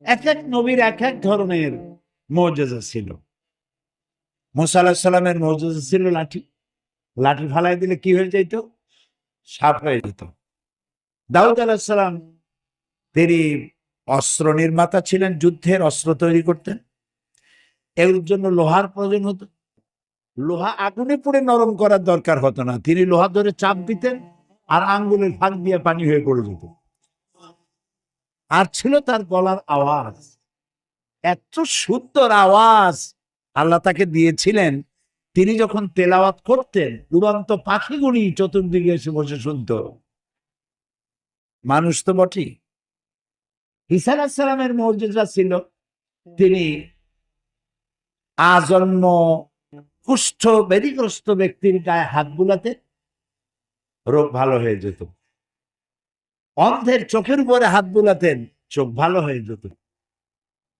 এক এক নবীর এক এক ধরনের মুজিজা ছিল। মুসা আলাইহিস সালামের মুজিজা ছিল লাঠি। লাঠি ফালাই দিলে কি হয়ে যেত? সাপ হয়ে যেত। দাউদ আলাইহিস সালাম তিনি অস্ত্র নির্মাতা ছিলেন, যুদ্ধের অস্ত্র তৈরি করতেন। এর জন্য লোহার প্রয়োজন হতো। লোহা আগুনে পুড়ে নরম করার দরকার হতো না, তিনি লোহা ধরে চাপ দিতেন আর আঙ্গুলের ফাঁক দিয়ে পানি হয়ে পড়ে যেত। আর ছিল তার গলার আওয়াজ, এত সুন্দর আওয়াজ আল্লাহ তাকে দিয়েছিলেন। তিনি যখন তেলাওয়াত করতেন, উড়ন্ত পাখিগুলি চতুর্দিকে এসে বসে শুনত। মানুষ তো বটেই। ঈসা আলাইহিস সালামের মুজিজা ছিল, তিনি আজন্ম কুষ্ঠ ব্যাধিগ্রস্ত ব্যক্তির গায়ে হাত বুলাতে রোগ ভালো হয়ে যেত। অন্ধের চোখের উপরে হাত বুলাতেন, চোখ ভালো হয়ে যেত।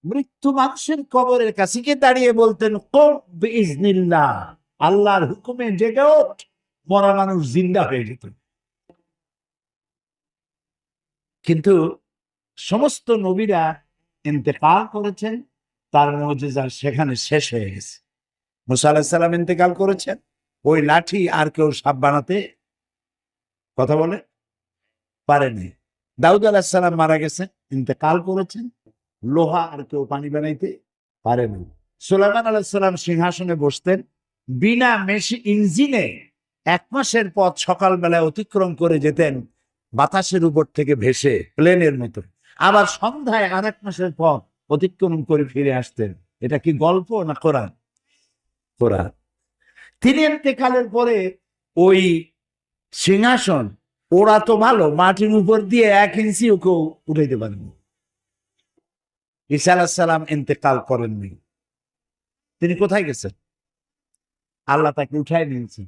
মৃত্যু মানুষের কবরের কাছে গিয়ে দাঁড়িয়ে বলতেন, কুম বিইজনিল্লাহ, আল্লাহর হুকুমে জেগে ওঠ, মরা মানুষ জিন্দা হয়ে যেত। কিন্তু সমস্ত নবীরা ইন্তেকাল করেছেন, তার মুজিজা সেখানে শেষ হয়ে গেছে। মুসা আলাইহিস সালাম ইন্তেকাল করেছেন, ওই লাঠি আর কেউ সাপ বানাতে কথা বলে পারেনি। দাউদ আলাইহিস সালাম মারা গেছেন, ইন্তেকাল করেছেন, লোহা আর কেউ পানি বানাইতে পারেনি। সুলাইমান আলাইহিস সালাম সিংহাসনে বসতেন, বিনা ইঞ্জিনে 1 মাসের পথ সকালবেলায় অতিক্রম করে যেতেন বাতাসের উপর থেকে ভেসে, প্লেনের মতো। আবার সন্ধ্যায় আর 1 মাসের পথ অতিক্রম করে ফিরে আসতেন। এটা কি গল্প না কোরআন? কোরআন। তিনি ইন্তেকালের পরে ওই সিংহাসন ওরা তো ভালো, মাটির উপর দিয়ে 1 ইঞ্চিও কেউ উঠাইতে পারেনি। ঈসা আলাইহিস সালাম ইন্তেকাল করেননি। তিনি কোথায় গেছেন? আল্লাহ তাকে উঠায় নিয়েছেন।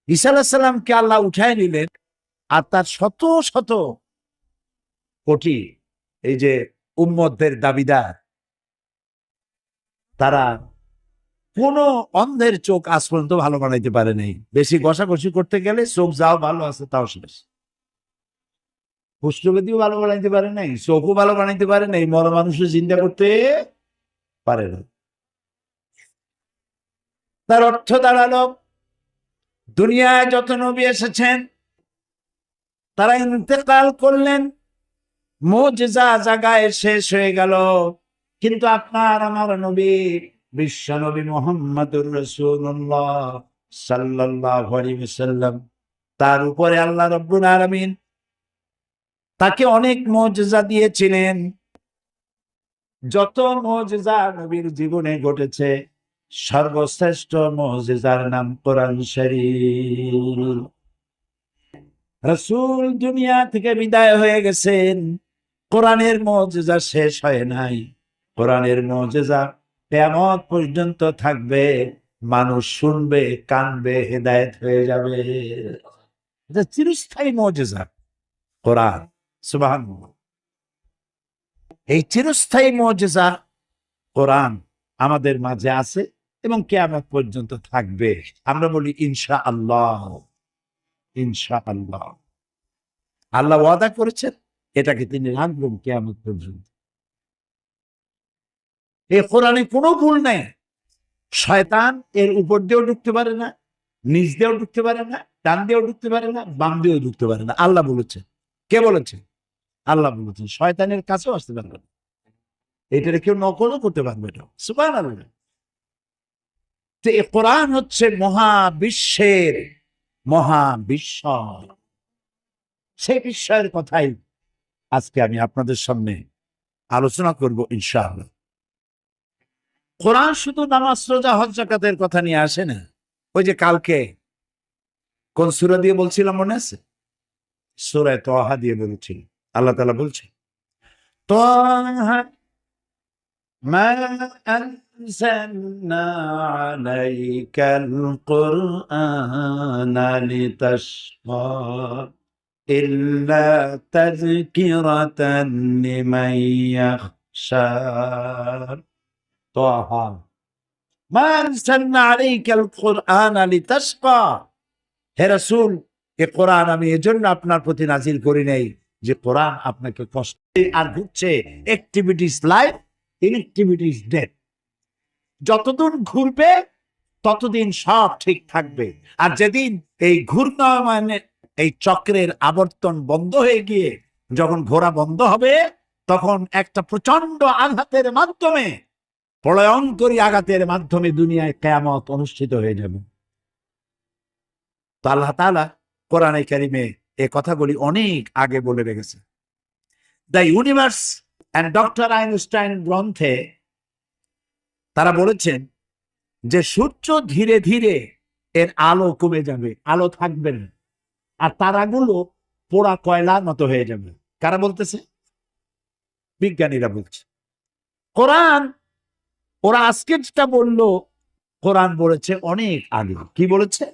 ঈসা আলাইহিস সালামকে আল্লাহ উঠায় নিলেন, আর তার শত শত কোটি এই যে উম্মতদের দাবিদার, তারা কোন অন্ধের চোখ আজ পর্যন্ত ভালো বানাইতে পারে নাই। বেশি ঘষাঘষি করতে গেলে চোখ যাও ভালো আছে তাও শেষ। কুষ্ঠব্যাধিও ভালো বানাইতে পারে নাই, চোখও ভালো বানাইতে পারে নাই, মরা মানুষের চিন্তা করতে পারে না। তার অর্থ দাঁড়ালো, দুনিয়ায় যত নবী এসেছেন তারা ইন্তেকাল করলেন, মুজিজা জায়গায় শেষ হয়ে গেল। কিন্তু আপনার আমার নবী, বিশ্ব নবী মুহাম্মদুর রাসূলুল্লাহ সাল্লাল্লাহু আলাইহি ওয়াসাল্লাম, তার উপরে আল্লাহ রাব্বুল আলামিন তাকে অনেক মুজিজা দিয়েছিলেন। যত মুজিজা নবীর জীবনে ঘটেছে, সর্বশ্রেষ্ঠ মুজিজার নাম কোরআন শরীফ। রাসূল দুনিয়া থেকে বিদায় হয়ে গেছেন, কোরআনের মুজিজা শেষ হয় নাই। কোরআনের মুজিজা কিয়ামত পর্যন্ত থাকবে, মানুষ শুনবে, কানবে, হেদায়েত হয়ে যাবে। এটা চিরস্থায়ী মুজিজা কোরআন। সুবহানাল্লাহ। এই চিরস্থায়ী মুজিজা কোরআন আমাদের মাঝে আছে এবং কিয়ামত পর্যন্ত থাকবে। আমরা বলি ইনশাআল্লাহ, ইনশাআল্লাহ। আল্লাহ ওয়াদা করেছেন, এটাকে তিনি রাখবেন কিয়ামত পর্যন্ত। এই কোরআনে কোনো ভুল নেই। শয়তান এর উপর দিয়েও ঢুকতে পারে না, নিচ দিয়েও ঢুকতে পারে না, ডান দিয়েও ঢুকতে পারে না, বাম দিয়েও ঢুকতে পারে না। আল্লাহ বলেছেন। কে বলেছেন? আল্লাহ বলেছেন। শয়তানের কাছেও আসতে পারবে না, এটারে কেউ নকলও করতে পারবে না। সুবহানাল্লাহ। তো এই কোরআন হচ্ছে মহাবিশ্বের মহাবিস্ময়। সেই বিস্ময়ের কথাই আজকে আমি আপনাদের সামনে আলোচনা করব ইনশাআল্লাহ। কোরআন শুধু নামাজ, রোজা, হজ, যাকাতের কথা নিয়ে আসে না। ওই যে কালকে কোন সূরা দিয়ে বলছিলাম মনে আছে? সূরা তাহা দিয়ে বলেছিল। আল্লাহ তাআলা বলছে, তাহা মা আনজালনা আলাইকাল কুরআনা লিতাশকা ইল্লা তাযকিরাতান লিমান ইয়াখশা। তাহা মা আনজালনা আলাইকাল কুরআনা লিতাশকা। হে রাসূল, এ কোরআন আমি এজন্য আপনার প্রতি নাজিল করি নাই যে কোরআন আপনাকে কষ্ট আর ঘুরছে অ্যাক্টিভিটিস লাইফ, ইনঅ্যাক্টিভিটিস ডেথ। যতদিন ঘুরবে ততদিন সব ঠিক থাকবে, আর যেদিন এই ঘূর্ণায়মানের এই চক্রের আবর্তন বন্ধ হয়ে গিয়ে যখন ঘোরা বন্ধ হবে, তখন একটা প্রচন্ড আঘাতের মাধ্যমে, প্রলয়ঙ্করী আঘাতের মাধ্যমে দুনিয়ায় কিয়ামত অনুষ্ঠিত হয়ে যাবে। তো আল্লাহ তাআলা কোরআনে কারিমে এই কথাগুলি অনেক আগে বলে রেখেছে। The universe and doctor Einstein গ্রন্থে তারা বলেছেন যে সূর্য ধীরে ধীরে এর আলো কমে যাবে, আলো থাকবে না, আর তারাগুলো পোড়া কয়লার মতো হয়ে যাবে। কারা বলতেছে? বিজ্ঞানীরা বলছে। কোরআন, ওরা আজকে যেটা বললো, কোরআন বলেছে অনেক আগে। কি বলেছে?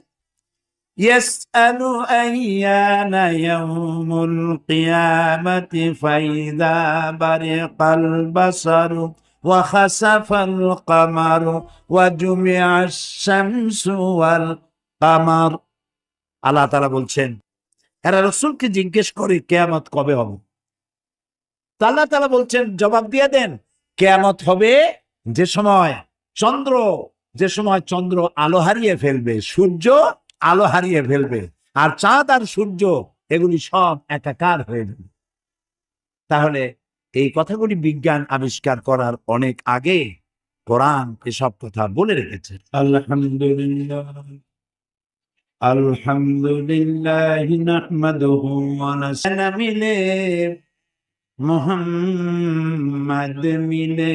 ইয়াসআলু আইয়ানা ইয়াউমুল কিয়ামাতি ফাইযা বারিকাল বাসারু ওয়া খাসাফাল কামারু ওয়া জুমিআশ শামসু ওয়াল কামার। আল্লাহ তাআলা বলছেন, এরা রাসূলকে জিজ্ঞেস করে কিয়ামত কবে হবে। আল্লাহ তাআলা বলছেন, জবাব দিয়ে দেন, কিয়ামত হবে যে সময় চন্দ্র আলো হারিয়ে ফেলবে, সূর্য আলো হারিয়ে ফেলবে, আর চাঁদ আর সূর্য এগুলি সব একাকার হয়ে যাবে। তাহলে এই কথাগুলি বিজ্ঞান আবিষ্কার করার অনেক আগে কোরআন এসব কথা বলে রেখেছে। আলহামদুলিল্লাহ আলহামদুলিল্লাহ নাহমাদুহু ওয়া নাস্তাইনু মিলে মুহাম্মদ মিলে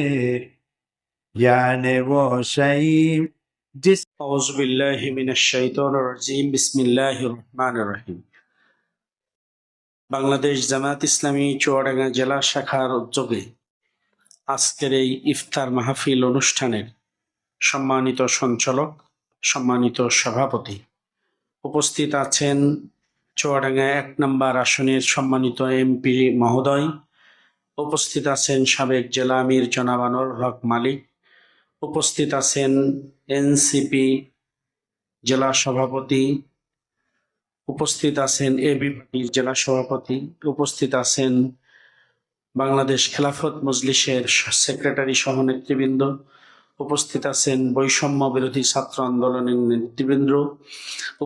জানে वो सही जिस আউযু বিল্লাহি মিনাশ শাইতানির রাজিম। বিসমিল্লাহির রহমানির রহিম। বাংলাদেশ জামায়াত ইসলামী চুয়াডাঙ্গা জেলা শাখার উদ্যোগে আজকের এই ইফতার মাহফিল অনুষ্ঠানের সম্মানিত সঞ্চালক, সম্মানিত সভাপতি, উপস্থিত আছেন চুয়াডাঙ্গা ১ নম্বর আসনের সম্মানিত এমপি মহোদয়, উপস্থিত আছেন সাবেক জেলা আমির জনাব আনোয়ারুল হক মালিক, উপস্থিত আছেন এনসিপি জেলা সভাপতি, উপস্থিত আছেন এবি পার্টির জেলা সভাপতি, উপস্থিত আছেন বাংলাদেশ খেলাফত মজলিসের সেক্রেটারি সহ নেতৃবৃন্দ, উপস্থিত আছেন বৈষম্য বিরোধী ছাত্র আন্দোলনের নেতৃবৃন্দ,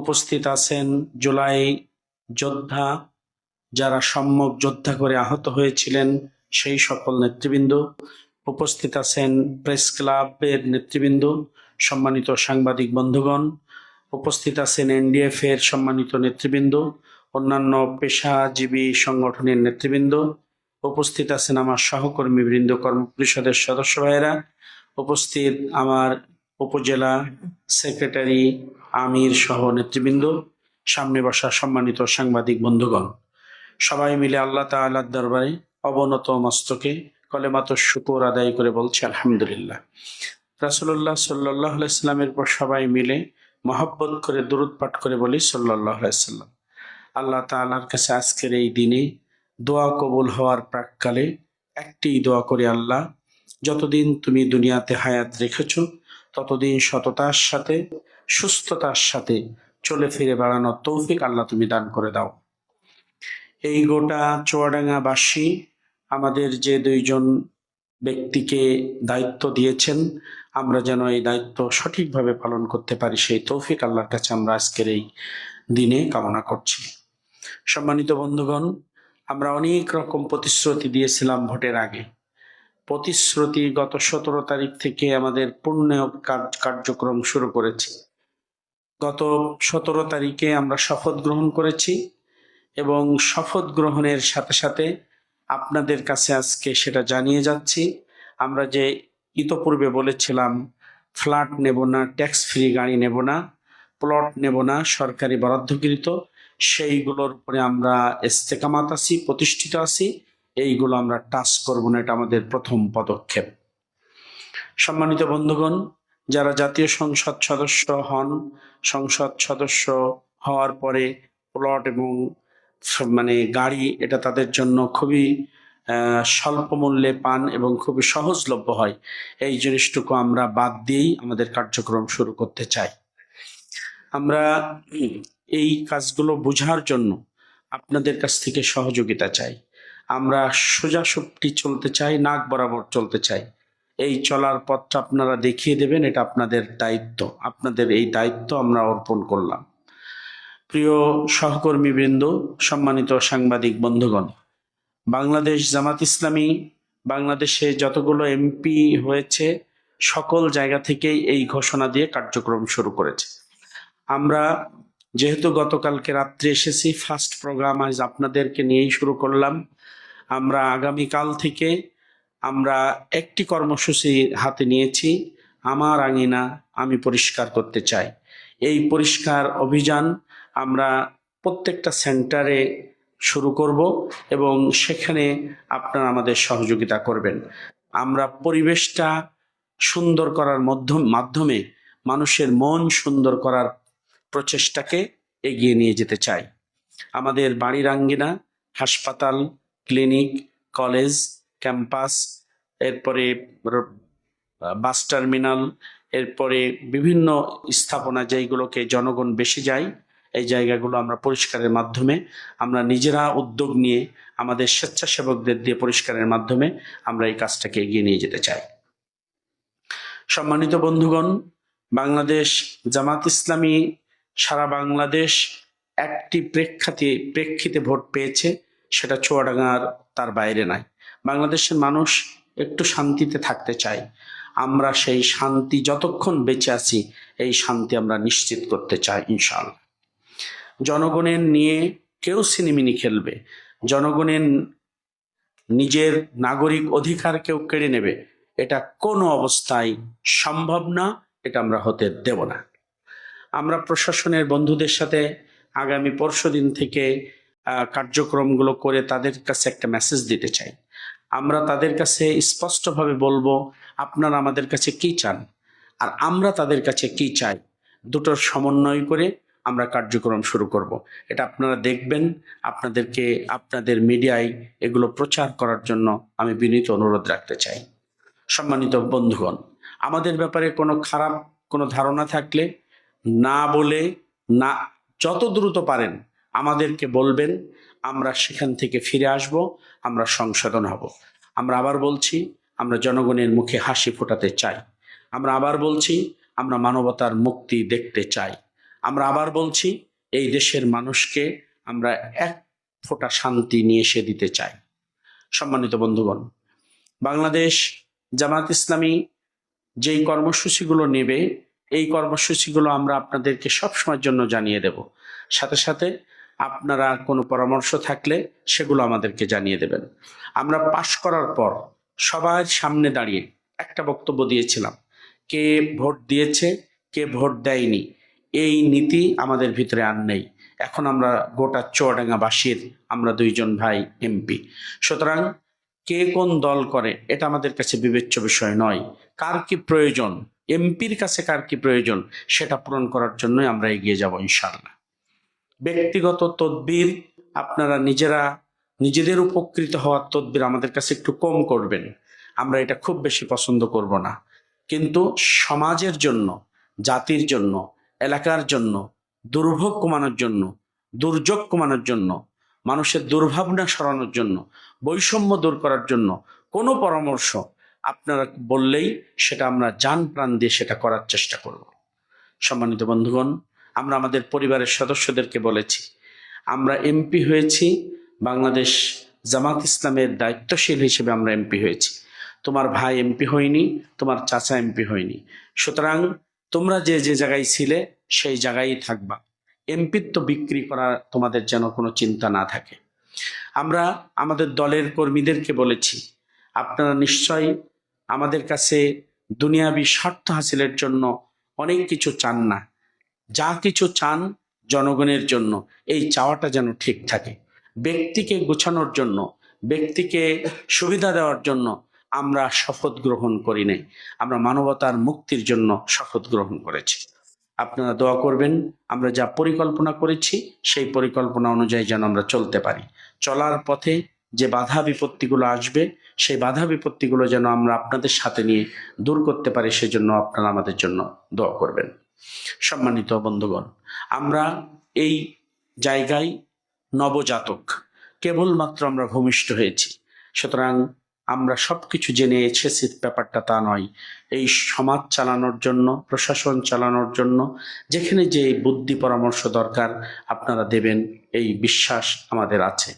উপস্থিত আছেন জুলাই যোদ্ধা, যারা সম্মুখ যোদ্ধা করে আহত হয়েছিলেন সেই সকল নেতৃবৃন্দ, উপস্থিত আছেন প্রেস ক্লাবের নেতৃবৃন্দ, সম্মানিত সাংবাদিক বন্ধুগণ, উপস্থিত আছেন এনডিএফ এর সম্মানিত নেতৃবৃন্দ, অন্যান্য পেশাজীবী সংগঠনের নেতৃবৃন্দ, উপস্থিত আছেন আমার সহকর্মীবৃন্দ, কর্ম পরিষদের সদস্য ভাইয়েরা, উপস্থিত আমার উপজেলা সেক্রেটারি, আমির সহ নেতৃবৃন্দ, সামনে বসা সম্মানিত সাংবাদিক বন্ধুগণ, সবাই মিলে আল্লাহ তাআলার দরবারে অবনত মস্তকে কলেমাতুশ শুকর আদায় করে বলছি আলহামদুলিল্লাহ। রাসূলুল্লাহ সাল্লাল্লাহু আলাইহি সাল্লামের পর সবাই মিলে মহব্বত করে দুরূদ পাঠ করে বলি সাল্লাল্লাহু আলাইহি সাল্লাম। আল্লাহ তাআলার কাছে আজকের এই দিনে দোয়া কবুল হওয়ার প্রাককালে একটি দোয়া করি, আল্লাহ যতদিন তুমি দুনিয়াতে হায়াত রেখেছো ততদিন সততার সাথে সুস্থতার সাথে চলে ফিরে বেড়ানোর তৌফিক আল্লাহ তুমি দান করে দাও। এই গোটা চুয়াডাঙ্গাবাসী আমাদের যে দুইজন ব্যক্তিকে দায়িত্ব দিয়েছেন, আমরা যেন এই দায়িত্ব সঠিকভাবে পালন করতে পারি সেই তৌফিক আল্লাহর কাছে আমরা আজকের এই দিনে কামনা করছি। সম্মানিত বন্ধুগণ, আমরা অনেক রকম প্রতিশ্রুতি দিয়েছিলাম ভোটের আগে। প্রতিশ্রুতি গত 17 তারিখ থেকে আমাদের পূর্ণ কার্যক্রম শুরু করেছি। গত 17 তারিখে আমরা শপথ গ্রহণ করেছি এবং শপথ গ্রহণের সাথে সাথে আপনাদের কাছে আজকে সেটা জানিয়ে যাচ্ছি। আমরা যে ইতোপূর্বে বলেছিলাম ফ্ল্যাট নেব না, ট্যাক্স ফ্রি গাড়ি নেব না, প্লট নেব না, সরকারি বরাদ্দকৃত, সেইগুলোর উপরে আমরা ইস্তেকামাত আছি, প্রতিষ্ঠিত আছি। এইগুলো আমরা টাচ করব না, এটা আমাদের প্রথম পদক্ষেপ। সম্মানিত বন্ধুগণ, যারা জাতীয় সংসদ সদস্য হন, সংসদ সদস্য হওয়ার পরে প্লট এবং গাড়ি, এটা তাদের জন্য খুবই স্বল্প মূল্যে পান এবং খুবই সহজলভ্য হয়। এই জিনিসটুকু আমরা বাদ দিয়েই আমাদের কার্যক্রম শুরু করতে চাই। আমরা এই কাজগুলো বোঝার জন্য আপনাদের কাছ থেকে সহযোগিতা চাই। আমরা সোজাসুপটি চলতে চাই, নাক বরাবর চলতে চাই। এই চলার পথটা আপনারা দেখিয়ে দেবেন, এটা আপনাদের দায়িত্ব। আপনাদের এই দায়িত্ব আমরা অর্পণ করলাম। প্রিয় সহকর্মীবৃন্দ, সম্মানিত সাংবাদিক বন্ধুগণ, বাংলাদেশ জামাত ইসলামী বাংলাদেশে যতগুলো এমপি হয়েছে সকল জায়গা থেকেই এই ঘোষণা দিয়ে কার্যক্রম শুরু করেছে। আমরা যেহেতু গতকালকে রাত্রে এসেছি, ফার্স্ট প্রোগ্রাম আজ আপনাদেরকে নিয়েই শুরু করলাম। আমরা আগামীকাল থেকে আমরা একটি কর্মসূচি হাতে নিয়েছি, আমার আঙিনা আমি পরিষ্কার করতে চাই। এই পরিষ্কার অভিযান আমরা প্রত্যেকটা সেন্টারে শুরু করব এবং সেখানে আপনারা আমাদের সহযোগিতা করবেন। আমরা পরিবেশটা সুন্দর করার মাধ্যমে মানুষের মন সুন্দর করার প্রচেষ্টাকে এগিয়ে নিয়ে যেতে চাই। আমাদের বাড়ির আঙ্গিনা, হাসপাতাল, ক্লিনিক, কলেজ, ক্যাম্পাস, এরপরে বাস টার্মিনাল, এরপরে বিভিন্ন স্থাপনা যেগুলোকে জনগণ বেশি যায়, এই জায়গাগুলো আমরা পরিষ্কারের মাধ্যমে, আমরা নিজেরা উদ্যোগ নিয়ে আমাদের স্বেচ্ছাসেবকদের দিয়ে পরিষ্কারের মাধ্যমে আমরা এই কাজটাকে এগিয়ে নিয়ে যেতে চাই। সম্মানিত বন্ধুগণ, বাংলাদেশ জামাত ইসলামী সারা বাংলাদেশ একটি প্রেক্ষিতে ভোট পেয়েছে, সেটা চুয়াডাঙ্গার, তার বাইরে নাই। বাংলাদেশের মানুষ একটু শান্তিতে থাকতে চায়। আমরা সেই শান্তি যতক্ষণ বেঁচে আছি এই শান্তি আমরা নিশ্চিত করতে চাই ইনশাআল্লাহ। জনগণের নিয়ে কেউ সিনেমিনি খেলবে, জনগণের নিজের নাগরিক অধিকার কেউ কেড়ে নেবে, এটা কোনো অবস্থায় সম্ভব না, এটা আমরা হতে দেব না। আমরা প্রশাসনের বন্ধুদের সাথে আগামী পরশুদিন থেকে কার্যক্রমগুলো করে তাদের কাছে একটা মেসেজ দিতে চাই। আমরা তাদের কাছে স্পষ্টভাবে বলবো আপনারা আমাদের কাছে কি চান আর আমরা তাদের কাছে কি চাই, দুটোর সমন্বয় করে আমরা কার্যক্রম শুরু করব। এটা আপনারা দেখবেন, আপনাদেরকে আপনাদের মিডিয়ায় এগুলো প্রচার করার জন্য আমি বিনীত অনুরোধ রাখতে চাই। সম্মানিত বন্ধুগণ, আমাদের ব্যাপারে কোনো খারাপ কোনো ধারণা থাকলে না বলে, না, যত দ্রুত পারেন আমাদেরকে বলবেন, আমরা সেখান থেকে ফিরে আসব, আমরা সংশোধন হব। আমরা আবার বলছি, আমরা জনগণের মুখে হাসি ফোটাতে চাই। আমরা আবার বলছি, আমরা মানবতার মুক্তি দেখতে চাই। আমরা আবার বলছি, এই দেশের মানুষকে আমরা এক ফোঁটা শান্তি নিয়ে এসে দিতে চাই। সম্মানিত বন্ধুগণ, বাংলাদেশ জামাত ইসলামী যেই কর্মসূচিগুলো নেবে, এই কর্মসূচিগুলো আমরা আপনাদেরকে সবসময়ের জন্য জানিয়ে দেব। সাথে সাথে আপনারা কোনো পরামর্শ থাকলে সেগুলো আমাদেরকে জানিয়ে দেবেন। আমরা পাশ করার পর সবার সামনে দাঁড়িয়ে একটা বক্তব্য দিয়েছিলাম, কে ভোট দিয়েছে কে ভোট দেয়নি এই নীতি আমাদের ভিতরে আর নেই। এখন আমরা গোটা চুয়াডাঙ্গাবাসীর আমরা দুইজন ভাই এমপি, সুতরাং কে কোন দল করে এটা আমাদের কাছে বিবেচ্য বিষয় নয়। কার কি প্রয়োজন, এমপির কাছে কার কি প্রয়োজন, সেটা পূরণ করার জন্যই আমরা এগিয়ে যাব ইনশাআল্লাহ। ব্যক্তিগত তদবির আপনারা নিজেদের উপকৃত হওয়ার তদবির আমাদের কাছে একটু কম করবেন, আমরা এটা খুব বেশি পছন্দ করব না। কিন্তু সমাজের জন্য, জাতির জন্য, এলাকার জন্য, দুর্ভোগ কমানোর জন্য, দুর্যোগ কমানোর জন্য, মানুষের দুর্ভাবনা সরানোর জন্য, বৈষম্য দূর করার জন্য কোনো পরামর্শ আপনারা বললেই সেটা আমরা জান প্রাণ দিয়ে সেটা করার চেষ্টা করব। সম্মানিত বন্ধুগণ, আমরা আমাদের পরিবারের সদস্যদেরকে বলেছি, আমরা এমপি হয়েছি, বাংলাদেশ জামাত ইসলামের দায়িত্বশীল হিসেবে আমরা এমপি হয়েছি। তোমার ভাই এমপি হয়নি, তোমার চাচা এমপি হয়নি, সুতরাং তোমরা যে যে জায়গায় ছিলে সেই জায়গায় থাকবা। এমপিত্ব বিক্রি করা তোমাদের যেন কোনো চিন্তা না থাকে। আমরা আমাদের দলের কর্মীদেরকে বলেছি, আপনারা নিশ্চয়ই আমাদের কাছে দুনিয়াবি স্বার্থ হাসিলের জন্য অনেক কিছু চান না, যা কিছু চান জনগণের জন্য, এই চাওয়াটা যেন ঠিক থাকে। ব্যক্তিকে গোছানোর জন্য, ব্যক্তিকে সুবিধা দেওয়ার জন্য আমরা শপথ গ্রহণ করি নাই, আমরা মানবতার মুক্তির জন্য শপথ গ্রহণ করেছি। আপনারা দোয়া করবেন, আমরা যা পরিকল্পনা করেছি সেই পরিকল্পনা অনুযায়ী যেন আমরা চলতে পারি। চলার পথে যে বাধা বিপত্তিগুলো আসবে সেই বাধা বিপত্তিগুলো যেন আমরা আপনাদের সাথে নিয়ে দূর করতে পারি, সেজন্য আপনারা আমাদের জন্য দোয়া করবেন। সম্মানিত বন্ধুগণ, আমরা এই জায়গায় নবজাতক, কেবলমাত্র আমরা ভূমিষ্ঠ হয়েছি। সুতরাং আমরা সবকিছু জেনে এসেছি ব্যাপারটা তা নয়। এই সমাজ চালানোর জন্য, প্রশাসন চালানোর জন্য যেখানে যে বুদ্ধি পরামর্শ দরকার আপনারা দেবেন, এই বিশ্বাস আমাদের আছে।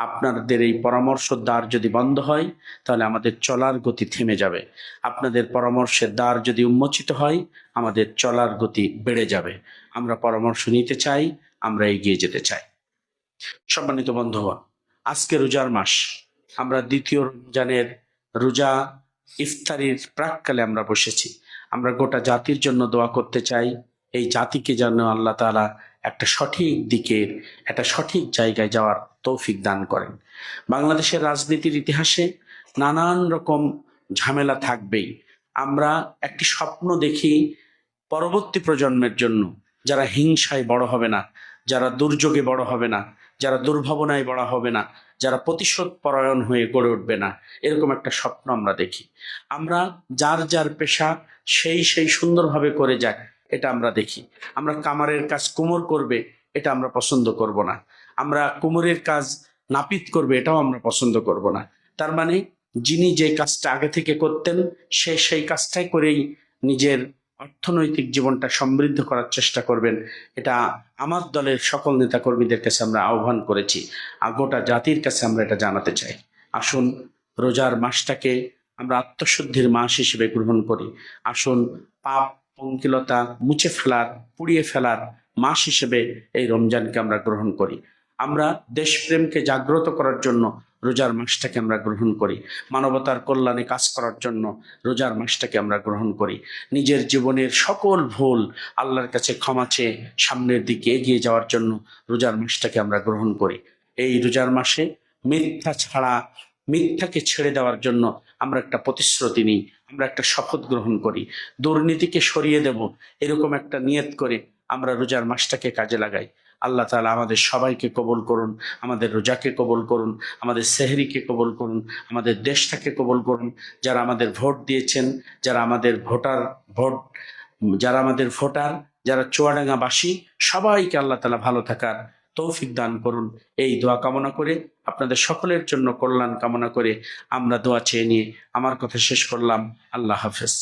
আপনাদের এই পরামর্শের দ্বার যদি বন্ধ হয় তাহলে আমাদের চলার গতি থেমে যাবে। আপনাদের পরামর্শের দ্বার যদি উন্মোচিত হয় আমাদের চলার গতি বেড়ে যাবে। আমরা পরামর্শ নিতে চাই, আমরা এগিয়ে যেতে চাই। সম্মানিত বন্ধুগণ, আজকে রোজার মাস, আমরা দ্বিতীয় রমজানের রোজা ইফতারির প্রাককালে আমরা বসেছি। আমরা গোটা জাতির জন্য দোয়া করতে চাই, এই জাতিকে যেন আল্লাহ তাআলা একটা সঠিক দিকের, একটা সঠিক জায়গায় যাওয়ার তৌফিক দান করেন। বাংলাদেশের রাজনীতির ইতিহাসে নানান রকম ঝামেলা থাকবেই। আমরা একটি স্বপ্ন দেখি পরবর্তী প্রজন্মের জন্য, যারা হিংসায় বড় হবে না, যারা দুর্যোগে বড় হবে না, যারা দুর্ভাবনায় বড় হবে না, যারা প্রতিশোধ পরায়ণ হয়ে গড়ে উঠবে না, এরকম একটা স্বপ্ন আমরা দেখি। আমরা যার যার পেশা সেই সুন্দরভাবে করে যায়, এটা আমরা দেখি। আমরা কামারের কাজ কুমোর করবে, এটা আমরা পছন্দ করব না। আমরা কুমোরের কাজ নাপিত করবে, এটাও আমরা পছন্দ করব না। তার মানে যিনি যে কাজটা আগে থেকে করতেন সেই কাজটাই করেই নিজের অর্থনৈতিক জীবনটা সমৃদ্ধ করার চেষ্টা করবেন। এটা আমার দলের সকল নেতাকর্মীদের কাছে আমরা আহ্বান করেছি, আর গোটা জাতির কাছে আমরা এটা জানাতে চাই। আসুন রোজার মাসটাকে আমরা আত্মশুদ্ধির মাস হিসেবে গ্রহণ করি। আসুন পাপ পঙ্কিলতা মুছে ফেলার, পুড়িয়ে ফেলার মাস হিসেবে এই রমজানকে আমরা গ্রহণ করি। আমরা দেশপ্রেমকে জাগ্রত করার জন্য রোজার মাসটাকে আমরা গ্রহণ করি। মানবতার কল্যাণে কাজ করার জন্য রোজার মাসটাকে আমরা গ্রহণ করি। নিজের জীবনের সকল ভুল আল্লাহর কাছে ক্ষমা চেয়ে সামনের দিকে এগিয়ে যাওয়ার জন্য রোজার মাসটাকে আমরা গ্রহণ করি। এই রোজার মাসে মিথ্যাকে ছেড়ে দেওয়ার জন্য আমরা একটা প্রতিশ্রুতি নিই, আমরা একটা শপথ গ্রহণ করি। দুর্নীতিকে সরিয়ে দেব, এরকম একটা নিয়ত করে আমরা রোজার মাসটাকে কাজে লাগাই। আল্লাহ তাআলা আমাদের সবাইকে কবুল করুন, আমাদের রোজাকে কবুল করুন, আমাদের সেহরিকে কবুল করুন, আমাদের দেশটাকে কবুল করুন। যারা আমাদের ভোট দিয়েছেন, যারা আমাদের ভোটার, যারা চুয়াডাঙ্গাবাসী, সবাইকে আল্লাহ তাআলা ভালো থাকার তৌফিক দান করুন। এই দোয়া কামনা করে, আপনাদের সকলের জন্য কল্যাণ কামনা করে আমরা দোয়া চেয়ে নিয়ে আমার কথা শেষ করলাম। আল্লাহ হাফেজ।